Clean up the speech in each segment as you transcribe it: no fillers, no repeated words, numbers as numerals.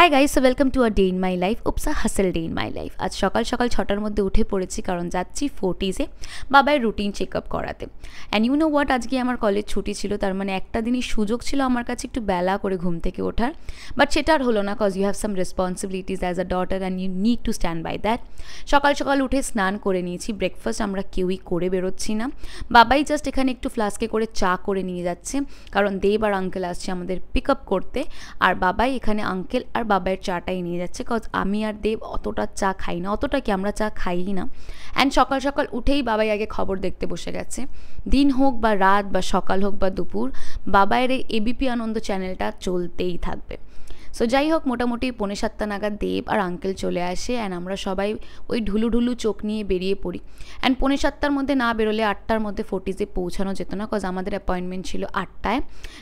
High guys, so welcome to a day in my life. উপসা হাসেল day in my life. আজ সকাল সকাল 6টার মধ্যে উঠে পড়েছি, কারণ যাচ্ছি ফোর্টিজে বাবার রুটিন চেক আপ করাতে। অ্যান্ড ইউ নো হোয়াট, আজকে আমার কলেজ ছুটি ছিল, তার মানে একটা দিনই সুযোগ ছিল আমার কাছে একটু বেলা করে ঘুম থেকে ওঠার। বাট সেটা আর হলো না, cause you have some responsibilities as a daughter and you need to stand by that. সকাল সকাল উঠে স্নান করে নিয়েছি, ব্রেকফাস্ট আমরা কেউই করে বেরোচ্ছি না। বাবাই জাস্ট এখানে একটু ফ্লাস্কে করে চা করে নিয়ে যাচ্ছে, কারণ দেব আর আঙ্কেল আসছে আমাদের পিক আপ করতে। আর বাবাই এখানে আঙ্কেল আর বাবাইয়ের চাটাই নিয়ে যাচ্ছে, কজ আমি আর দেব অতটা চা খাই না, অতটা কি আমরা চা খাই না। অ্যান্ড সকাল সকাল উঠেই বাবাই আগে খবর দেখতে বসে গেছে। দিন হোক বা রাত বা সকাল হোক বা দুপুর, বাবাইয়ের এই এবিপি আনন্দ চ্যানেলটা চলতেই থাকবে। সো যাই হোক, মোটামুটি 6:45 নাগাদ দেব আর আঙ্কেল চলে আসে, অ্যান্ড আমরা সবাই ওই ঢুলু ঢুলু চোখ নিয়ে বেরিয়ে পড়ি। অ্যান্ড 7:45 মধ্যে না বেরোলে 8টার মধ্যে ফোর্টিজে পৌঁছানো যেত না, কজ আমাদের অ্যাপয়েন্টমেন্ট ছিল 8টায়।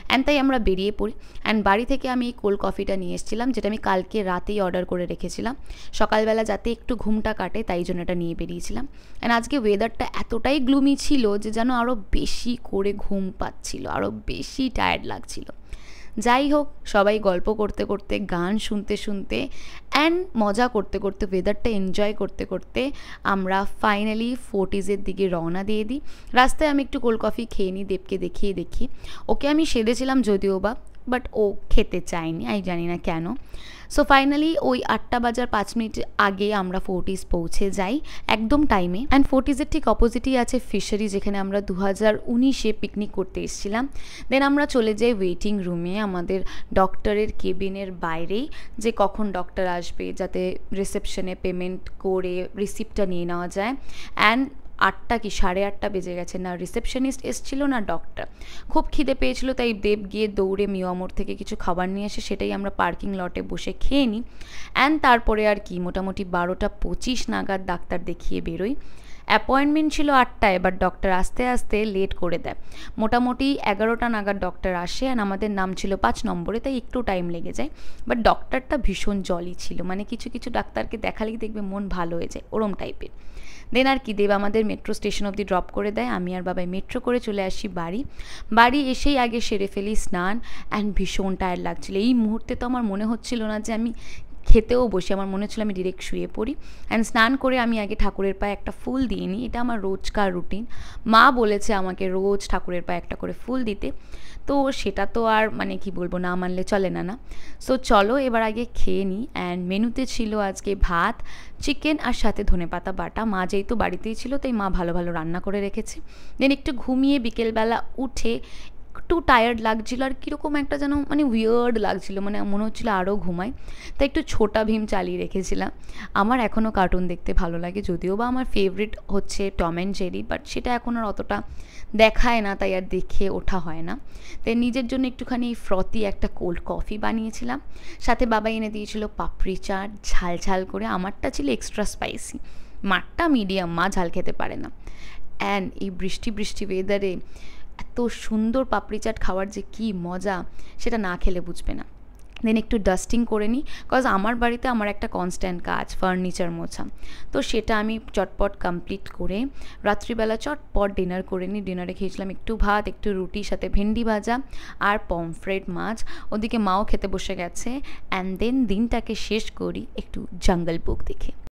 অ্যান্ড তাই আমরা বেরিয়ে পড়ি। অ্যান্ড বাড়ি থেকে আমি এই কোল্ড কফিটা নিয়ে এসেছিলাম, যেটা আমি কালকে রাতেই অর্ডার করে রেখেছিলাম, সকালবেলা যাতে একটু ঘুমটা কাটে, তাই জন্য এটা নিয়ে বেরিয়েছিলাম। অ্যান্ড আজকে ওয়েদারটা এতটাই গ্লুমি ছিল যে যেন আরও বেশি করে ঘুম পাচ্ছিল, আরও বেশি টায়ার্ড লাগছিল। যাই হোক, সবাই গল্প করতে করতে, গান শুনতে শুনতে অ্যান্ড মজা করতে করতে, ওয়েদারটা এনজয় করতে করতে আমরা ফাইনালি ফোর্টিজের দিকে রওনা দিয়ে দিই। রাস্তায় আমি একটু কোল্ড কফি খেয়ে নিই, দেবকে দেখিয়ে দেখি। ওকে আমি সেধেছিলাম যদিও বা, বাট ও খেতে চায়নি, আমি জানি না কেন। সো ফাইনালি ওই 8টা বাজার 5 মিনিট আগে আমরা ফোর্টিজ পৌঁছে যাই, একদম টাইমে। অ্যান্ড ফোর্টিজের ঠিক অপোজিটই আছে ফিশারি, যেখানে আমরা 2019-এ পিকনিক করতে এসেছিলাম। দেন আমরা চলে যাই ওয়েটিং রুমে, আমাদের ডক্টরের কেবিনের বাইরেই, যে কখন ডক্টর আসবে, যাতে রিসেপশনে পেমেন্ট করে রিসিপ্টটা নিয়ে নেওয়া যায়। অ্যান্ড 8টা কি 8:30 বেজে গেছে, না রিসেপশনিস্ট এসেছিলো না ডক্টর। খুব খিদে পেয়েছিল, তাই দেব গিয়ে দৌড়ে মিয়ামোড় থেকে কিছু খাবার নিয়ে আসে, সেটাই আমরা পার্কিং লটে বসে খেয়ে নিই। অ্যান্ড তারপরে আর কি, মোটামুটি 12:25 নাগাদ ডাক্তার দেখিয়ে বেরোই। অ্যাপয়েন্টমেন্ট ছিল 8টায়, বাট ডক্টর আস্তে আস্তে লেট করে দেয়। মোটামুটি 11টা নাগাদ ডক্টর আসে, অ্যান্ড আমাদের নাম ছিল 5 নম্বরে, তাই একটু টাইম লেগে যায়। বাট ডক্টরটা ভীষণ জলি ছিল, মানে কিছু কিছু ডাক্তারকে দেখালেই দেখবে মন ভালো হয়ে যায়, ওরম টাইপের। দেন আর কি, দেব আমাদের মেট্রো স্টেশন অবধি ড্রপ করে দেয়, আমি আর বাবাই মেট্রো করে চলে আসি বাড়ি এসেই আগে সেরে ফেলি স্নান। অ্যান্ড ভীষণ টায়ার্ড লাগছিলো এই মুহূর্তে, তো আমার মনে হচ্ছিল না যে আমি খেতেও বসি, আমার মনে হচ্ছিলো আমি ডিরেক্ট শুয়ে পড়ি। অ্যান্ড স্নান করে আমি আগে ঠাকুরের পায়ে একটা ফুল দিয়ে নিই, এটা আমার রোজকার রুটিন। মা বলেছে আমাকে রোজ ঠাকুরের পায়ে একটা করে ফুল দিতে, তো সেটা তো আর মানে কি বলবো, না মানলে চলে না। সো চলো এবার আগে খেয়ে নিই। অ্যান্ড মেনুতে ছিল আজকে ভাত, চিকেন আর সাথে ধনেপাতা বাটা। মা যেহেতু বাড়িতেই ছিল, তাই মা ভালো ভালো রান্না করে রেখেছে। দেন একটু ঘুমিয়ে বিকেলবেলা উঠে একটু টায়ার্ড লাগছিলো, আর কীরকম একটা যেন মানে উইয়ার্ড লাগছিলো, মানে মনে হচ্ছিলো আরও ঘুমাই, তাই একটু ছোটা ভীম চালিয়ে রেখেছিলাম। আমার এখনও কার্টুন দেখতে ভালো লাগে, যদিও বা আমার ফেভারিট হচ্ছে টম অ্যান্ড জেরি, বাট সেটা এখন আর অতটা দেখায় না, তাই আর দেখে ওঠা হয় না। তাই নিজের জন্য একটুখানি ফ্রথি একটা কোল্ড কফি বানিয়েছিলাম, সাথে বাবা এনে দিয়েছিল পাপড়ি চাট ঝাল ঝাল করে। আমারটা ছিল এক্সট্রা স্পাইসি, মারটা মিডিয়াম, মা ঝাল খেতে পারে না। অ্যান্ড এই বৃষ্টি বৃষ্টি ওয়েদারে এত সুন্দর পাপড়ি চাট খাওয়ার যে কী মজা, সেটা না খেলে বুঝবে না। দেন একটু ডাস্টিং করে নিই, কজ আমার বাড়িতে আমার একটা কনস্ট্যান্ট কাজ ফার্নিচার মোছা, তো সেটা আমি চটপট কমপ্লিট করে রাত্রিবেলা চটপট ডিনার করে নিই। ডিনারে খেয়েছিলাম একটু ভাত, একটু রুটির সাথে ভেন্ডি ভাজা আর পমফ্রেট মাছ। ওদিকে মাও খেতে বসে গেছে। অ্যান্ড দেন দিনটাকে শেষ করি একটু জঙ্গল বুক দেখে।